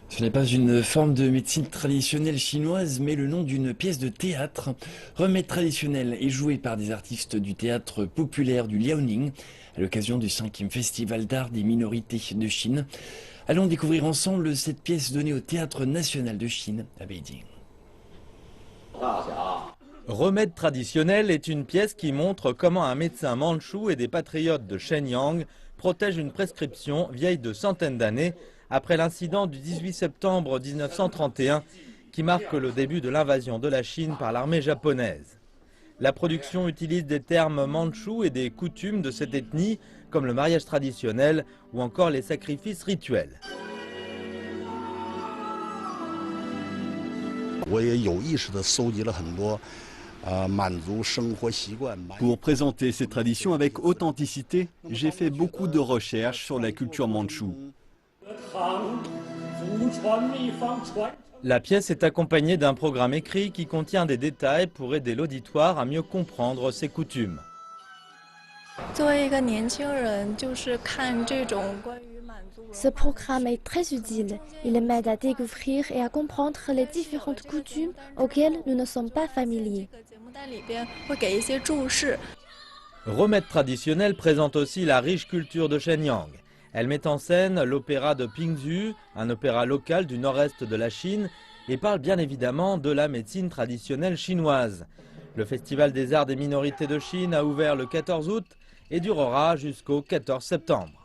Ce n'est pas une forme de médecine traditionnelle chinoise, mais le nom d'une pièce de théâtre. Remède traditionnel est joué par des artistes du théâtre populaire du Liaoning à l'occasion du 5e Festival d'art des minorités de Chine. Allons découvrir ensemble cette pièce donnée au Théâtre national de Chine à Beijing. Remède traditionnel est une pièce qui montre comment un médecin mandchou et des patriotes de Shenyang protègent une prescription vieille de centaines d'années après l'incident du 18 septembre 1931 qui marque le début de l'invasion de la Chine par l'armée japonaise. La production utilise des termes mandchous et des coutumes de cette ethnie comme le mariage traditionnel ou encore les sacrifices rituels. Pour présenter ces traditions avec authenticité, j'ai fait beaucoup de recherches sur la culture mandchoue. La pièce est accompagnée d'un programme écrit qui contient des détails pour aider l'auditoire à mieux comprendre ses coutumes. Ce programme est très utile. Il m'aide à découvrir et à comprendre les différentes coutumes auxquelles nous ne sommes pas familiers. Remède traditionnel présente aussi la riche culture de Shenyang. Elle met en scène l'opéra de Pingzhu, un opéra local du nord-est de la Chine, et parle bien évidemment de la médecine traditionnelle chinoise. Le Festival des arts des minorités de Chine a ouvert le 14 août et durera jusqu'au 14 septembre.